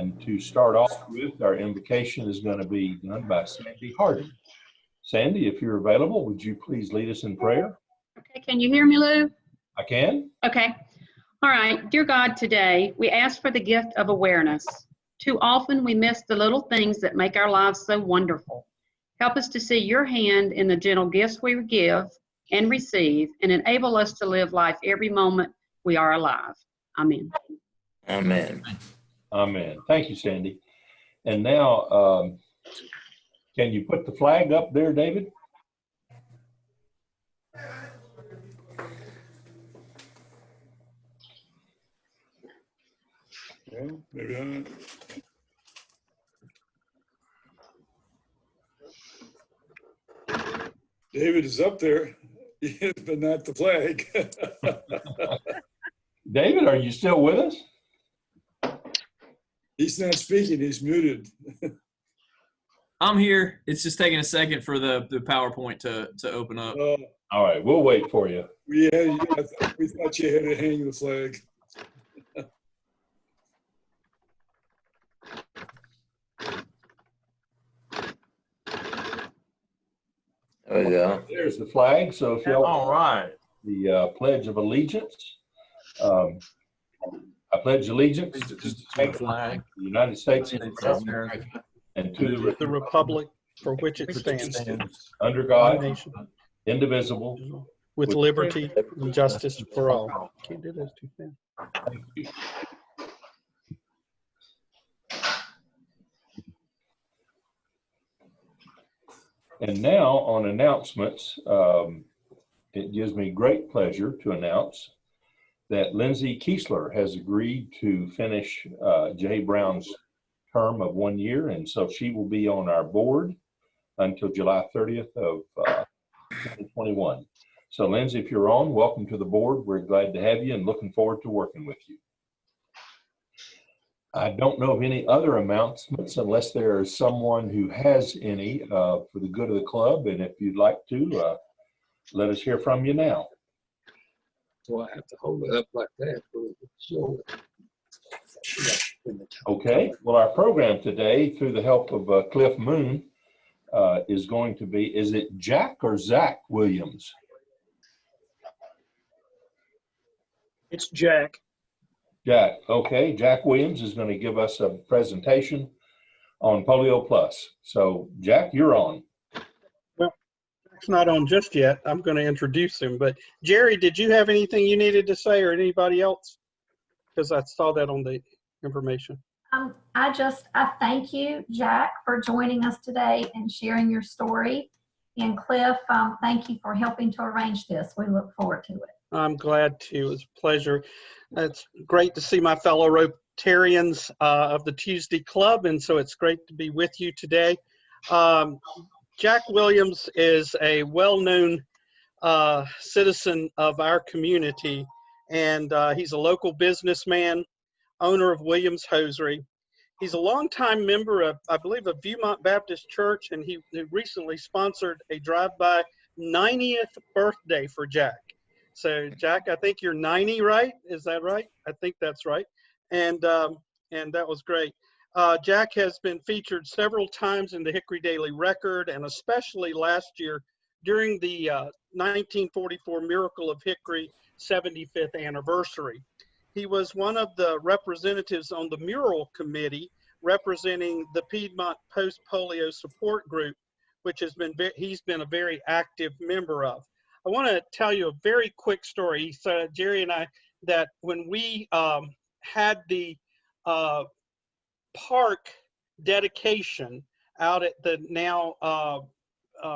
And to start off with, our invocation is going to be done by Sandy Hardy. Sandy, if you're available, would you please lead us in prayer? Okay, can you hear me, Lou? I can. Okay. All right. Dear God, today we ask for the gift of awareness. Too often we miss the little things that make our lives so wonderful. Help us to see your hand in the gentle gifts we give and receive, and enable us to live life every moment we are alive. Amen. Amen. Amen. Thank you, Sandy. And now, can you put the flag up there, David? Well, maybe not. David is up there, but not the flag. David, are you still with us? He's not speaking, he's muted. I'm here. It's just taking a second for the PowerPoint to open up. All right, we'll wait for you. Yeah, we thought you had to hang the flag. There we go. There's the flag. So if y'all All right. the Pledge of Allegiance. I pledge allegiance to the Flag. United States of America and to the republic for which it stands, under one God, nation, indivisible. with liberty and justice for all. Can't do those two things. And now on announcements, it gives me great pleasure to announce that Lindsay Kiesler has agreed to finish Jay Brown's term of 1 year, and so she will be on our board until July 30th of 2021. So Lindsay, if you're on, welcome to the board. We're glad to have you and looking forward to working with you. I don't know of any other announcements unless there is someone who has any for the good of the club, and if you'd like to, let us hear from you now. So I have to hold it up like that for the show. Okay, well, our program today, through the help of Cliff Moon, is going to be, is it Jack or Zach Williams? It's Jack. Jack, okay. Jack Williams is going to give us a presentation on Polio Plus. So, Jack, you're on. Well, Jack's not on just yet. I'm going to introduce him. But Jerry, did you have anything you needed to say, or anybody else? Because I saw that on the information. I thank you, Jack, for joining us today and sharing your story. And Cliff, thank you for helping to arrange this. We look forward to it. I'm glad to. It was a pleasure. It's great to see my fellow Rotarians of the Tuesday Club, and so it's great to be with you today. Jack Williams is a well-known citizen of our community, and he's a local businessman, owner of Williams Hosiery. He's a longtime member of, I believe, of Viewmont Baptist Church, and he recently sponsored a drive-by 90th birthday for Jack. So, Jack, I think you're 90, right? Is that right? I think that's right. And that was great. Jack has been featured several times in the Hickory Daily Record, and especially last year during the 1944 Miracle of Hickory 75th anniversary. He was one of the representatives on the mural committee representing the Piedmont Post-Polio Support Group, which he's been a very active member of. I want to tell you a very quick story. So Jerry and I, that when we had the park dedication out at the now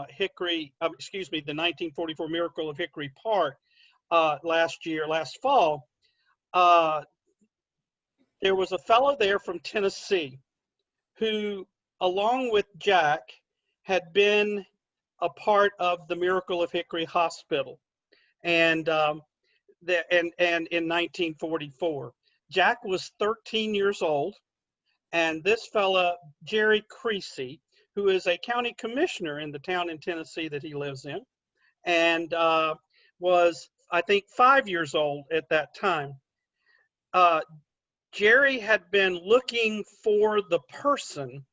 Hickory, excuse me, the 1944 Miracle of Hickory Park last fall, there was a fellow there from Tennessee who, along with Jack, had been a part of the Miracle of Hickory Hospital, and in 1944. Jack was 13 years old, and this fella, Jerry Creasy, who is a county commissioner in the town in Tennessee that he lives in, and was, I think, 5 years old at that time. Jerry had been looking for the person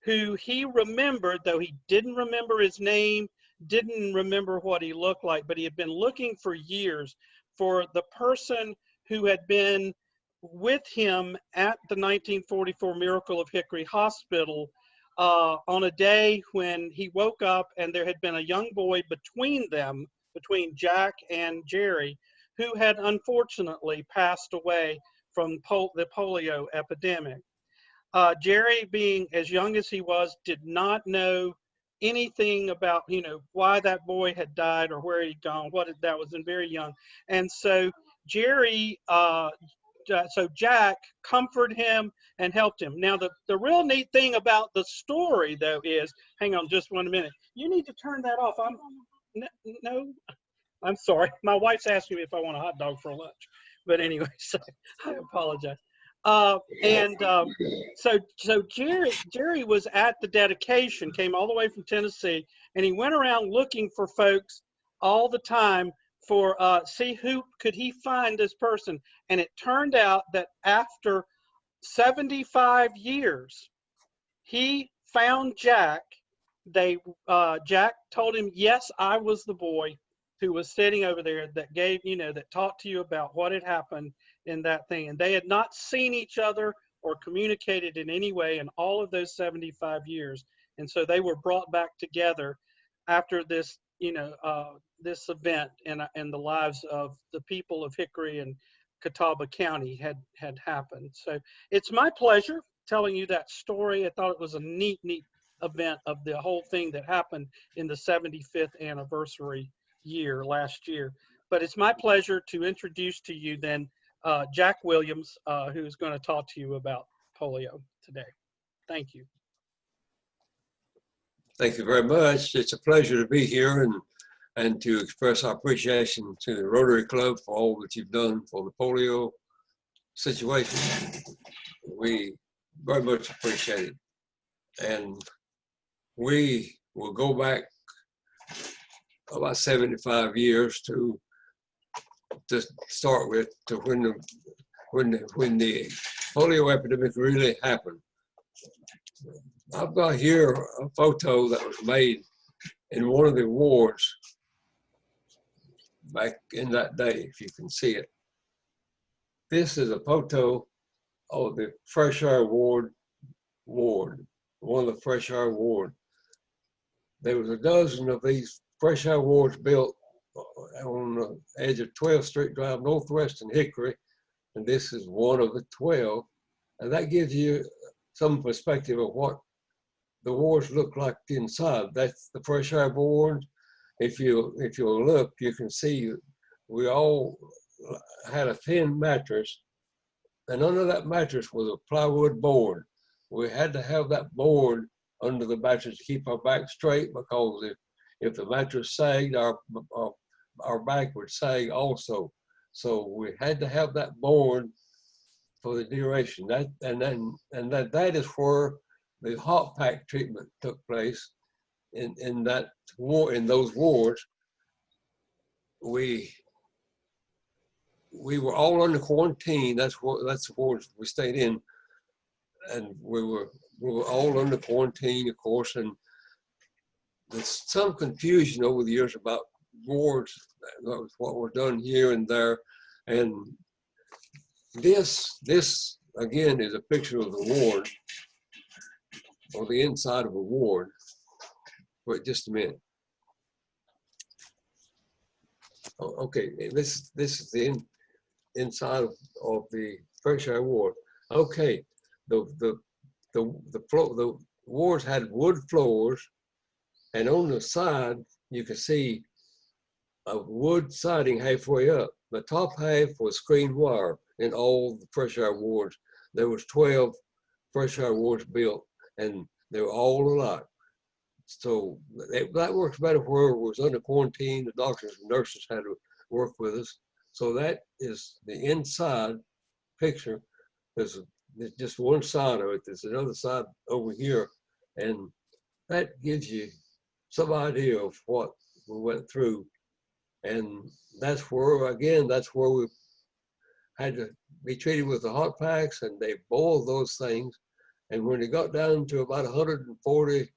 who he remembered, though he didn't remember his name, didn't remember what he looked like, but he had been looking for years for the person who had been with him at the 1944 Miracle of Hickory Hospital on a day when he woke up and there had been a young boy between them, between Jack and Jerry, who had unfortunately passed away from the polio epidemic. Jerry, being as young as he was, did not know anything about, why that boy had died or where he'd gone. That was very young. And so Jack comforted him and helped him. Now, the real neat thing about the story, though, is, hang on just 1 minute. You need to turn that off. No, I'm sorry. My wife's asking me if I want a hot dog for lunch. But anyway, so I apologize. So Jerry was at the dedication, came all the way from Tennessee, and he went around looking for folks all the time for see who could he find this person. And it turned out that after 75 years, he found Jack. Jack told him, yes, I was the boy who was sitting over there that gave, that talked to you about what had happened in that thing. And they had not seen each other or communicated in any way in all of those 75 years. And so they were brought back together after this, this event and the lives of the people of Hickory and Catawba County had happened. So it's my pleasure telling you that story. I thought it was a neat event of the whole thing that happened in the 75th anniversary year last year. But it's my pleasure to introduce to you then Jack Williams, who's going to talk to you about polio today. Thank you. Thank you very much. It's a pleasure to be here and to express our appreciation to the Rotary Club for all that you've done for the polio situation. We very much appreciate it. And we will go back about 75 years to start with, to when the polio epidemic really happened. I've got here a photo that was made in one of the wards back in that day, if you can see it. This is a photo of the fresh air ward, one of the fresh air ward. There was a dozen of these fresh air wards built on the edge of 12th Street Drive Northwest in Hickory, and this is one of the 12. And that gives you some perspective of what the wards look like inside. That's the fresh air ward. If you look, you can see we all had a thin mattress, and under that mattress was a plywood board. We had to have that board under the mattress to keep our back straight, because if the mattress sagged, our back would sag also. So we had to have that board for the duration. That is where the hot pack treatment took place in those wards. We were all under quarantine. That's the wards we stayed in, and we were all under quarantine, of course. And there's some confusion over the years about wards, what was done here and there. And this again is a picture of the ward, or the inside of a ward. Wait just a minute. Okay, this is the inside of the fresh air ward. Okay, the wards had wood floors, and on the side you can see a wood siding halfway up. The top half was screened wire in all the fresh air wards. There was 12 fresh air wards built, and they were all alike. So that works better where it was under quarantine. The doctors and nurses had to work with us. So that is the inside picture. There's just one side of it. There's another side over here. And that gives you some idea of what we went through. And that's where, again, that's where had to be treated with the hot packs, and they boiled those things. And when they got down to about 140,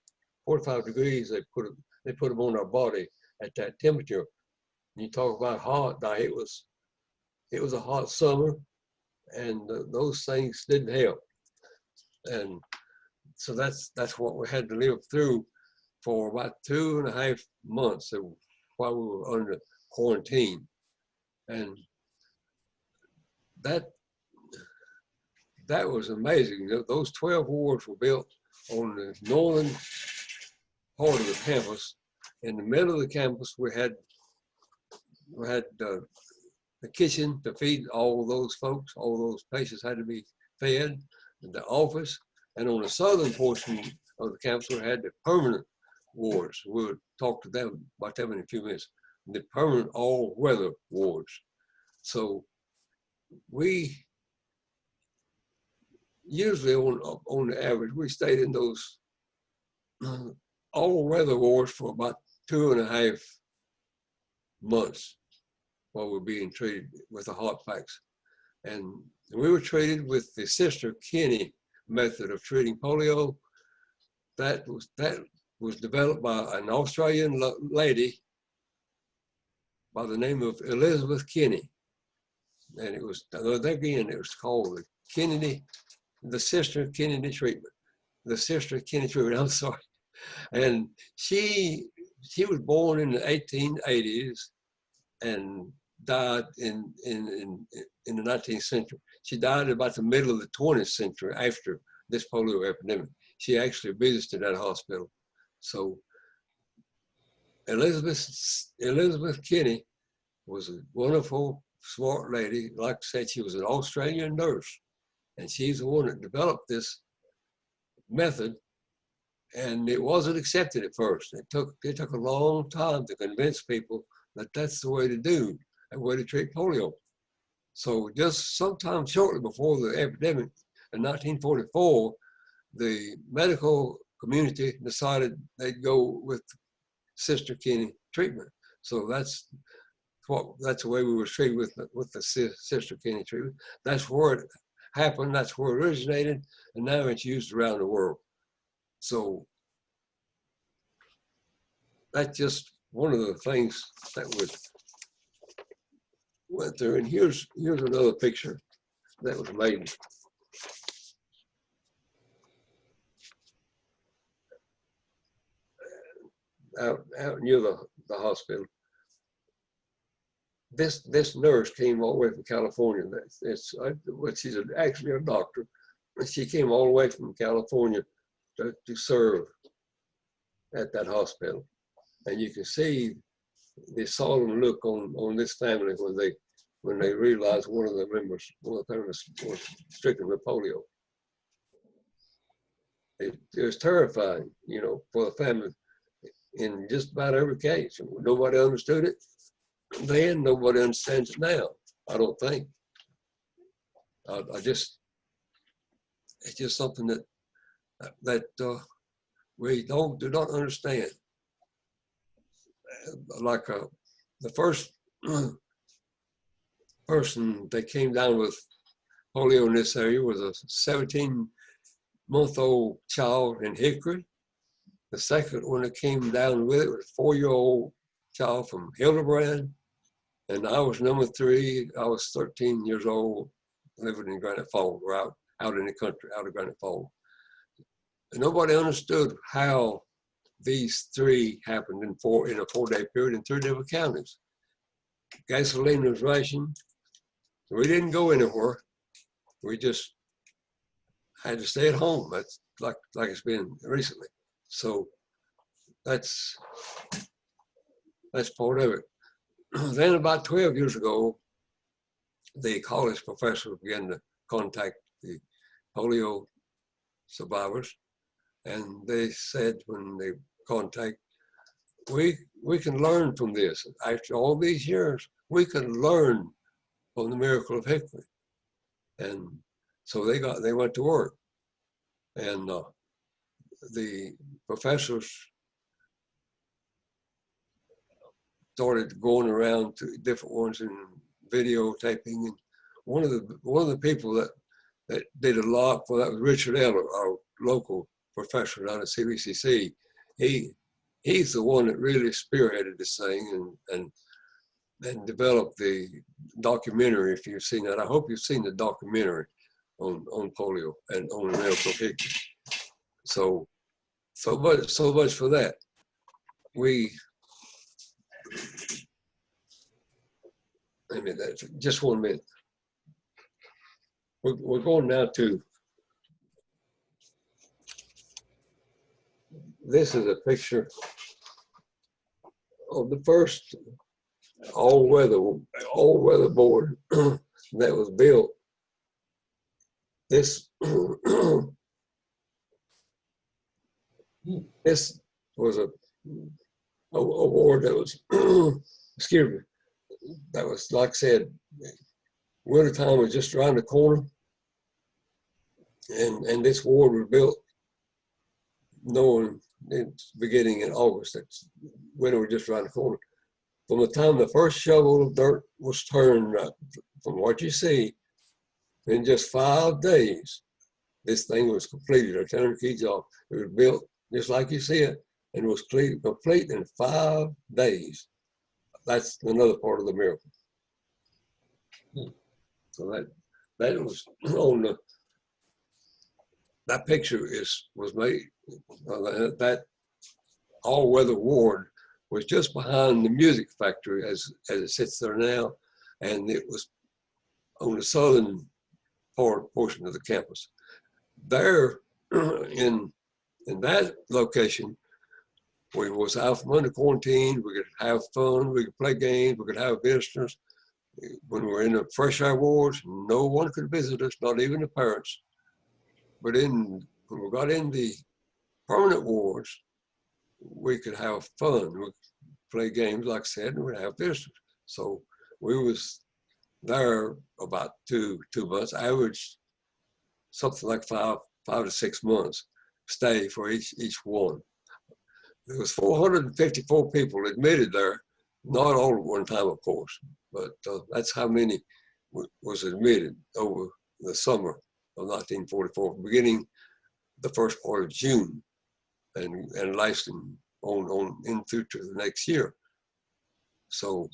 45 degrees, they put them on our body at that temperature. And you talk about hot, now it was a hot summer, and those things didn't help. And so that's what we had to live through for about 2.5 months while we were under quarantine. And that was amazing. Those 12 wards were built on the northern part of the campus. In the middle of the campus, we had the kitchen to feed all those folks. All those patients had to be fed. The office, and on the southern portion of the campus, we had the permanent wards. We'll talk to them about them in a few minutes. The permanent all-weather wards. So we usually, on the average, we stayed in those all-weather wards for about 2.5 months while we were being treated with the hot packs. And we were treated with the Sister Kenny method of treating polio. That was developed by an Australian lady by the name of Elizabeth Kenny. And it was called the Sister Kennedy treatment. The Sister Kenny treatment, I'm sorry. And she was born in the 1880s and died in the 19th century. She died about the middle of the 20th century after this polio epidemic. She actually visited that hospital. So Elizabeth Kenny was a wonderful, smart lady. Like I said, she was an Australian nurse, and she's the one that developed this method. And it wasn't accepted at first. It took a long time to convince people that that's the way to do, a way to treat polio. So just sometime shortly before the epidemic in 1944, the medical community decided they'd go with Sister Kenny treatment. So that's the way we were treated with the Sister Kenny treatment. That's where it happened. That's where it originated, and now it's used around the world. So that's just one of the things that we went through. And here's another picture that was made. Out near the hospital. This nurse came all the way from California. She's actually a doctor. She came all the way from California to serve at that hospital. And you can see the solemn look on this family when they realized one of the parents was stricken with polio. It was terrifying, for the family in just about every case. Nobody understood it then, nobody understands it now, I don't think. It's just something that we do not understand. Like the first person that came down with polio in this area was a 17-month-old child in Hickory. The second one that came down with it was a 4-year-old child from Hildebrand. And I was number 3. I was 13 years old, living in Granite Falls, or out in the country, out of Granite Falls. And nobody understood how these 3 happened in a 4-day period in 3 different counties. Gasoline was rationed. We didn't go anywhere. We just had to stay at home. That's like it's been recently. So that's part of it. Then about 12 years ago, the college professors began to contact the polio survivors. And they said when they contact, we can learn from this. After all these years, we can learn from the miracle of Hickory. And so they went to work. And the professors started going around to different ones and videotaping. And one of the people that did a lot for that was Richard Eller, our local professor down at CVCC. He's the one that really spearheaded this thing and developed the documentary. If you've seen that, I hope you've seen the documentary on polio and on medical Hickory. So much for that. Just 1 minute. We're going now to, this is a picture of the first all-weather board that was built. This this was a award that was excuse me, that was, like I said, wintertime was just around the corner, and this ward was built knowing it's beginning in August that winter was just around the corner. From the time the first shovel of dirt was turned, from what you see, in just 5 days, this thing was completed, a turnkey job. It was built just like you see it, and was complete in 5 days. That's another part of the miracle. So that was on the, that picture was made, that all-weather ward was just behind the music factory as it sits there now, and it was on the southern portion of the campus. There, in that location, we was out from under quarantine. We could have fun. We could play games. We could have visitors. When we were in the fresh air wards, no one could visit us, not even the parents. But when we got in the permanent wards, we could have fun. We could play games, like I said, and we'd have visitors. So we was there about two months, average something like five to 6 months stay for each one. There was 454 people admitted there, not all at one time, of course, but that's how many was admitted over the summer of 1944, beginning the first part of June and lasting on in through to the next year. So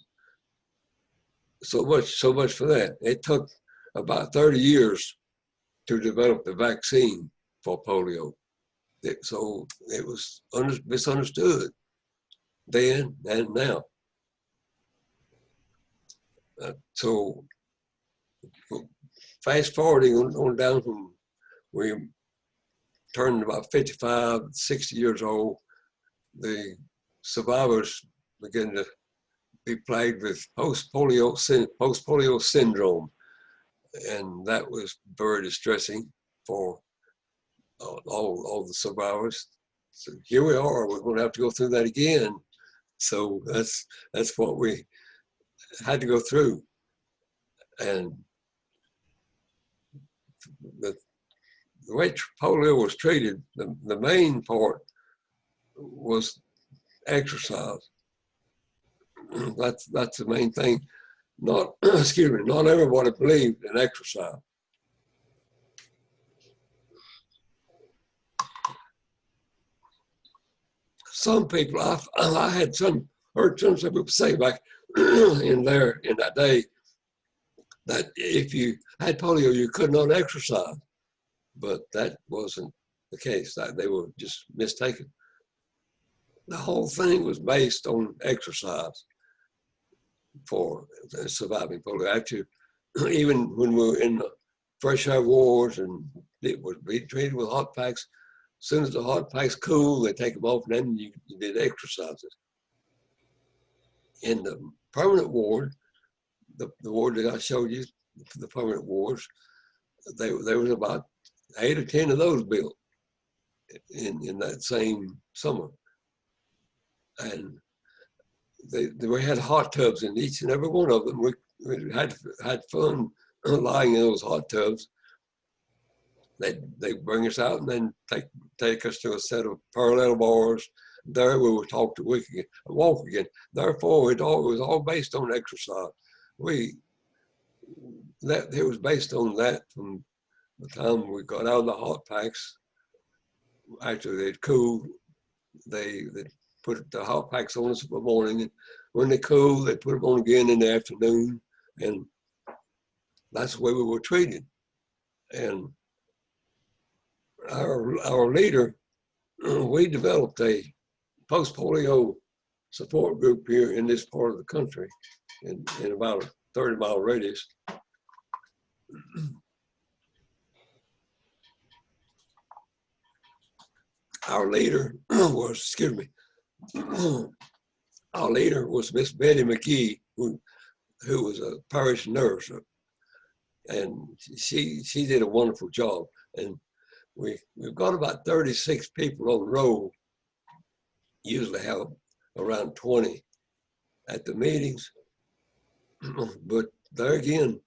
much for that. It took about 30 years to develop the vaccine for polio. So it was misunderstood then and now. So fast forwarding on down from, we turned about 55, 60 years old, the survivors began to be plagued with post-polio syndrome. And that was very distressing for all the survivors. So here we are, we're going to have to go through that again. So that's what we had to go through. And the way polio was treated, the main part was exercise. That's the main thing. Not, excuse me, not everybody believed in exercise. Some people, I had heard some people say back in that day that if you had polio, you could not exercise, but that wasn't the case. They were just mistaken. The whole thing was based on exercise for surviving polio. Actually, even when we were in the fresh air wards and it was being treated with hot packs, as soon as the hot packs cool, they take them off, and then you did exercises. In the permanent ward, the ward that I showed you, the permanent wards, there was about 8 or 10 of those built in that same summer. And we had hot tubs in each and every one of them. We had fun lying in those hot tubs. They bring us out and then take us to a set of parallel bars. There we would walk again. Therefore, it was all based on exercise. that it was based on that from the time we got out of the hot packs. After they'd cool, they put the hot packs on us in the morning, and when they cool, they put them on again in the afternoon, and that's the way we were treated. And our leader, we developed a post-polio support group here in this part of the country, in about a 30-mile radius. Our leader was, excuse me, our leader was Miss Betty McGee, who was a parish nurse, and she did a wonderful job. And we've got about 36 people on the roll. Usually have around 20 at the meetings, but there again,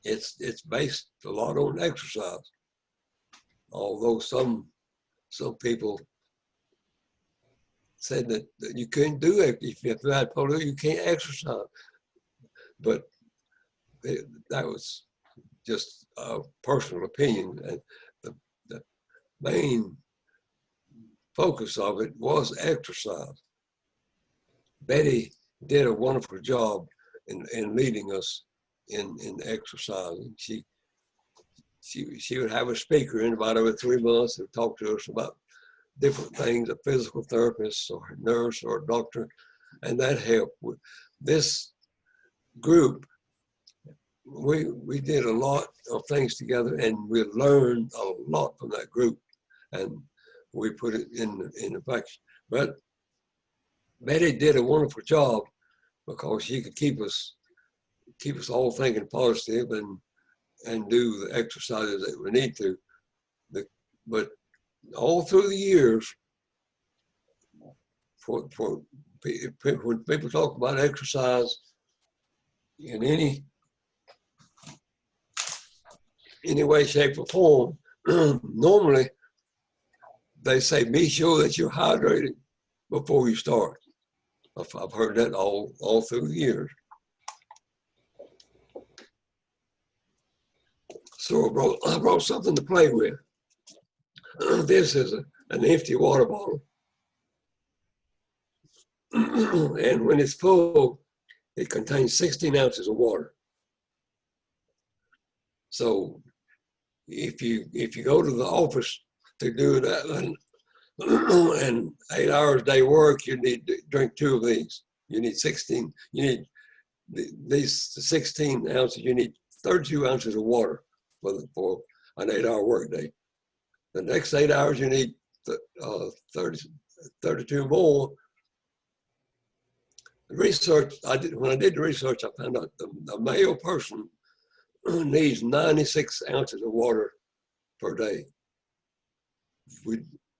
it's based a lot on exercise. Although some people said that you couldn't do it if you had polio, you can't exercise. But that was just a personal opinion, and the main focus of it was exercise. Betty did a wonderful job in leading us in exercise. And she would have a speaker in about every 3 months and talk to us about different things, a physical therapist or a nurse or a doctor, and that helped. With this group, we did a lot of things together, and we learned a lot from that group, and we put it in effect. But Betty did a wonderful job because she could keep us all thinking positive and do the exercises that we need to. But all through the years, when people talk about exercise in any way, shape, or form, normally they say, be sure that you're hydrated before you start. I've heard that all through the years. So I brought something to play with. This is an empty water bottle. And when it's full, it contains 16 ounces of water. So if you go to the office to do that and 8 hours a day work, you need to drink 2 of these. You need 16, you need these 16 ounces, you need 32 ounces of water for an 8-hour work day. The next 8 hours, you need 32 more. The research when I did the research, I found out the male person needs 96 ounces of water per day.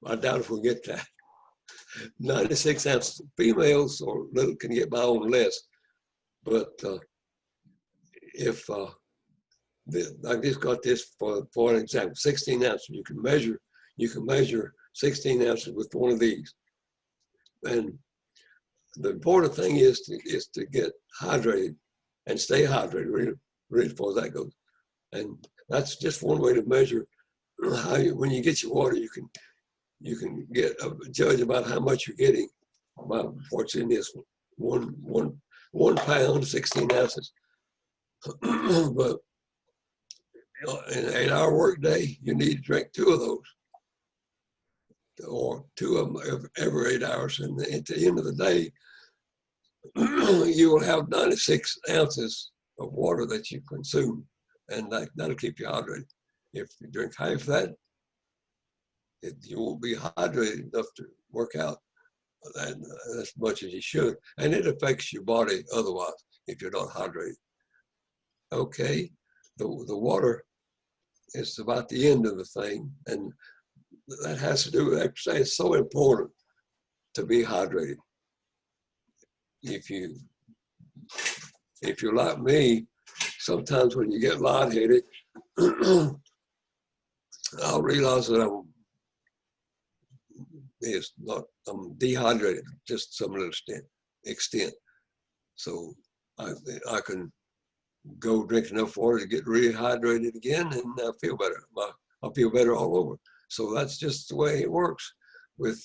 I doubt if we'll get that. 96 ounces. Females or little can get by on less, but if I just got this for an example, 16 ounces. You can measure 16 ounces with one of these. And the important thing is to get hydrated and stay hydrated really as far as that goes. And that's just one way to measure how when you get your water, you can get a judge about how much you're getting, about what's in this one pound, 16 ounces. But in an 8-hour work day, you need to drink 2 of those, or 2 of them every 8 hours. And at the end of the day, you will have 96 ounces of water that you consume, and that'll keep you hydrated. If you drink half that, you won't be hydrated enough to work out as much as you should, and it affects your body otherwise if you're not hydrated. Okay, the water is about the end of the thing, and that has to do with exercise. It's so important to be hydrated. If you're like me, sometimes when you get lightheaded, I'll realize that I'm dehydrated just to some little extent. So I can go drink enough water to get rehydrated again, and I feel better. I feel better all over. So that's just the way it works with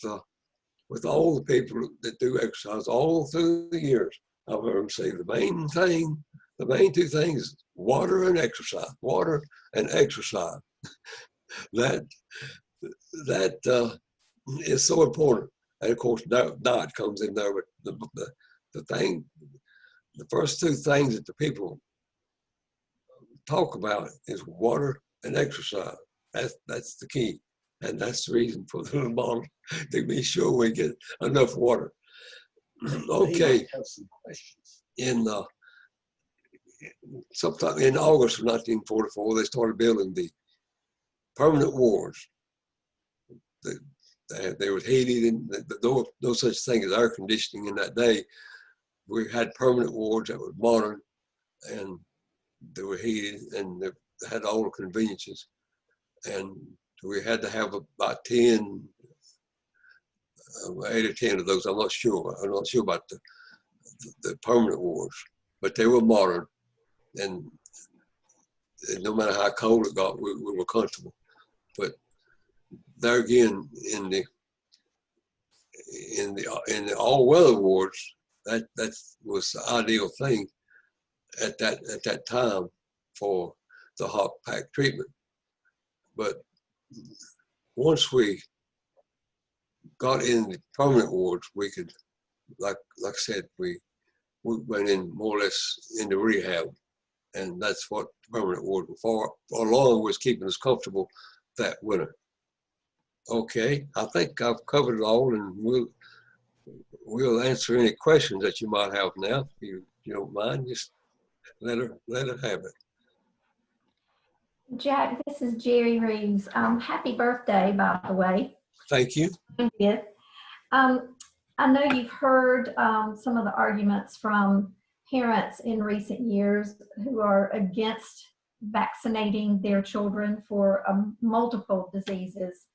all the people that do exercise all through the years. I've heard them say the main two things, water and exercise, water and exercise. That is so important. And of course, diet comes in there, but the first two things that the people talk about is water and exercise. That's the key. And that's the reason for the little bottle, to be sure we get enough water. Okay. Sometime in August of 1944, they started building the permanent wards. They were heated, and no such thing as air conditioning in that day. We had permanent wards that were modern, and they were heated, and they had all the conveniences. And we had to have about 8 or 10 of those. I'm not sure. I'm not sure about the permanent wards, but they were modern, and no matter how cold it got, we were comfortable. But there again, in the all-weather wards, that was the ideal thing at that time for the hot pack treatment. But once we got in the permanent wards, we could, like I said, we went in more or less into rehab, and that's what the permanent ward for long was, keeping us comfortable that winter. Okay, I think I've covered it all, and we'll answer any questions that you might have now. If you don't mind, just let her have it. Jack, this is Jerry Reeves. Happy birthday, by the way. Thank you. I know you've heard some of the arguments from parents in recent years who are against vaccinating their children for multiple diseases.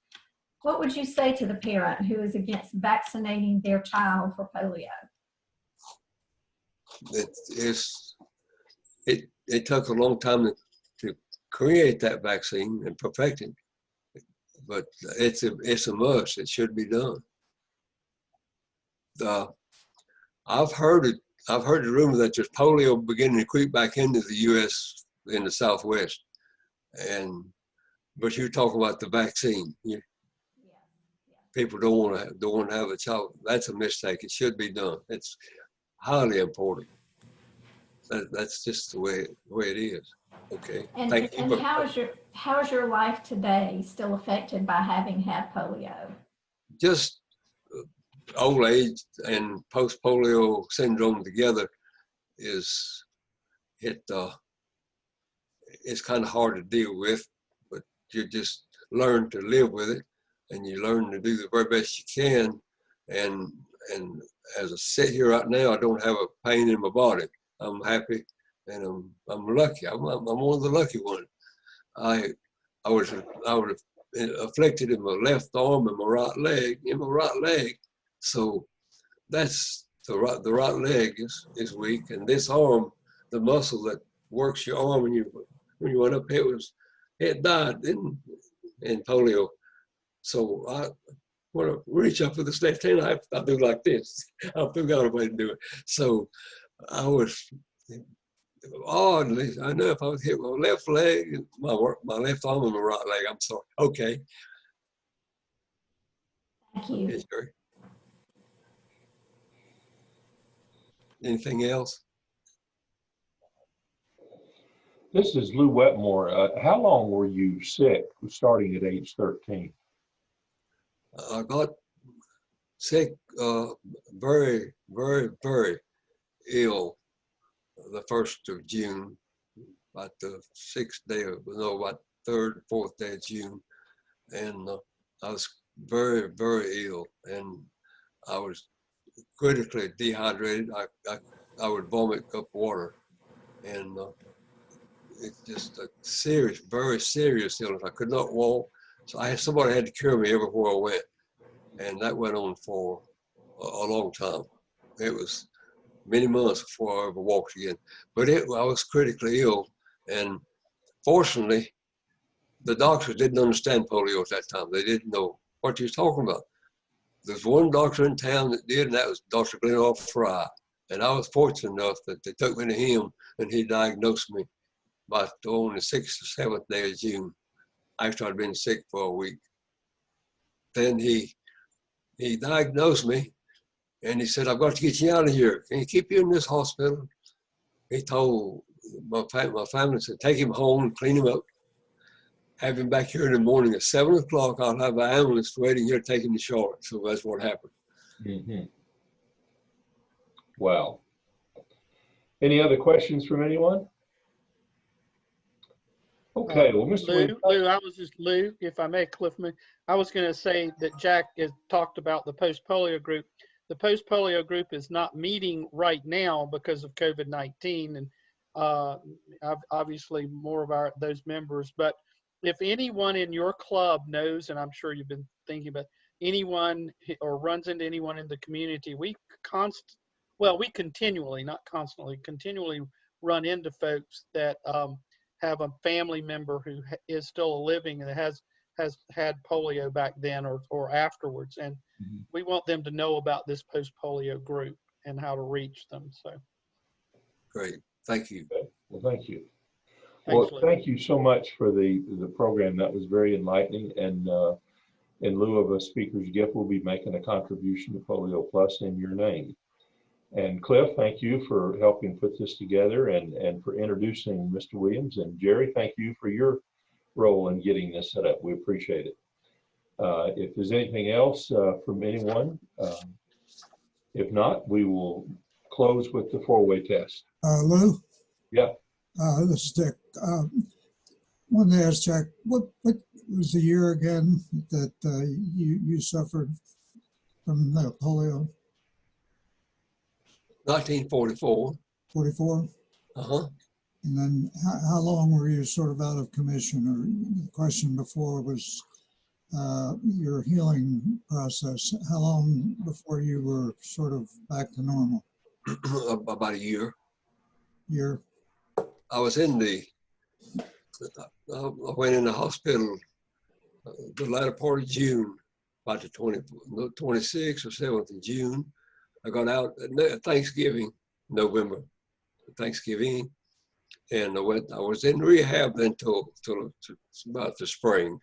What would you say to the parent who is against vaccinating their child for polio? It took a long time to create that vaccine and perfect it, but it's a must. It should be done. I've heard the rumor that there's polio beginning to creep back into the U.S. in the Southwest, but you're talking about the vaccine. People don't want to have a child. That's a mistake. It should be done. It's highly important. That's just the way it is. Okay. And, thank you. And how is your life today still affected by having had polio? Just old age and post-polio syndrome together it's kind of hard to deal with, but you just learn to live with it, and you learn to do the very best you can. And as I sit here right now, I don't have a pain in my body. I'm happy, and I'm lucky. I'm one of the lucky ones. I was afflicted in my left arm and my right leg. So that's the right leg is weak, and this arm, the muscle that works your arm when you went up, it died in polio. So I want to reach up with this left hand. I do like this. I forgot a way to do it. So I was oddly enough, I was hit my left leg, my left arm, and my right leg. I'm sorry. Okay. Thank you. Okay, sure. Anything else? This is Lou Wetmore. How long were you sick, starting at age 13? I got sick, very, very, very ill the 1st of June, about the 3rd, 4th day of June. And I was very, very ill, and I was critically dehydrated. I would vomit up water, and it's just a serious, very serious illness. I could not walk, so somebody had to carry me everywhere I went, and that went on for a long time. It was many months before I ever walked again. But I was critically ill, and fortunately, the doctors didn't understand polio at that time. They didn't know what he was talking about. There's one doctor in town that did, and that was Dr. Glenn Fry. And I was fortunate enough that they took me to him, and he diagnosed me on the 6th or 7th day of June, after I'd been sick for a week. Then he diagnosed me, and he said, "I've got to get you out of here. Can you keep you in this hospital?" He told my family, said, "Take him home and clean him up. Have him back here in the morning at 7 o'clock. I'll have an ambulance waiting here to take him to Charlotte." So that's what happened. Mm-hmm. Wow. Any other questions from anyone? Okay, well, Mr. Williams. Lou, if I may, Cliffman, I was going to say that Jack has talked about the post-polio group. The post-polio group is not meeting right now because of COVID-19, and obviously more of those members. But if anyone in your club knows, and I'm sure you've been thinking about anyone or runs into anyone in the community, we continually, not constantly, continually run into folks that have a family member who is still living and has had polio back then or afterwards. And we want them to know about this post-polio group and how to reach them. So Great. Thank you. Well, thank you. Thanks, Well, Lou. thank you so much for the program. That was very enlightening. And in lieu of a speaker's gift, we'll be making a contribution to Polio Plus in your name. And Cliff, thank you for helping put this together and for introducing Mr. Williams. And Jerry, thank you for your role in getting this set up. We appreciate it. If there's anything else from anyone, if not, we will close with the four-way test. Lou? Yeah. This is Dick. Wanted to ask Jack, what was the year again that you suffered from the polio? 1944. 44? Uh-huh. And then how long were you sort of out of commission? Or the question before was your healing process. How long before you were sort of back to normal? About a year. Year? I was in I went in the hospital the latter part of June, about the 26th or 7th of June. I got out at Thanksgiving, November, Thanksgiving, and I was in rehab then till about the spring.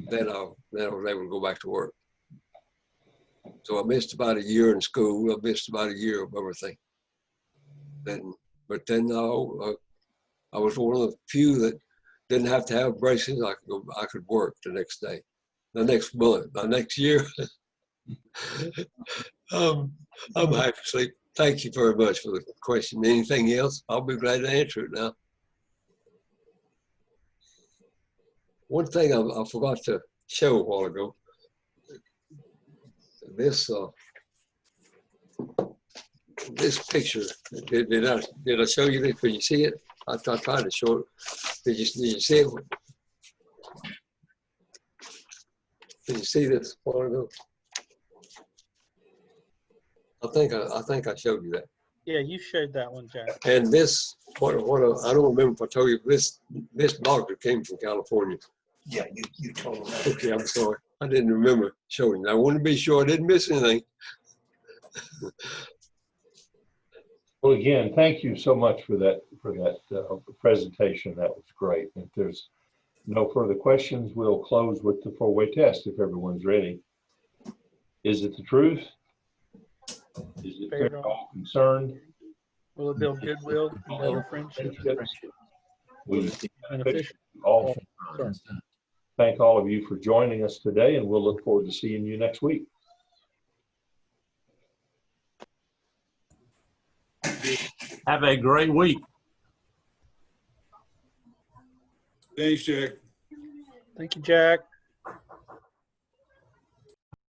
Then I was able to go back to work. So I missed about a year in school. I missed about a year of everything. But then I was one of the few that didn't have to have braces. I could work the next day, the next month, the next year. I'm happy to sleep. Thank you very much for the question. Anything else? I'll be glad to answer it now. One thing I forgot to show a while ago. This picture. Did I show you this? Could you see it? I tried to show it. Did you see it? Did you see this a while ago? I think I showed you that. Yeah, you showed that one, Jack. And this, I don't remember if I told you, this doctor came from California. Yeah, you told me. Okay, I'm sorry. I didn't remember showing you. I wanted to be sure I didn't miss anything. Well, again, thank you so much for that presentation. That was great. If there's no further questions, we'll close with the four-way test if everyone's ready. Is it the truth? Is it fair to all concerned? Will it build goodwill and better friendships? We Beneficial. all thank all of you for joining us today, and we'll look forward to seeing you next week. Have a great week. Thanks, Jack. Thank you, Jack.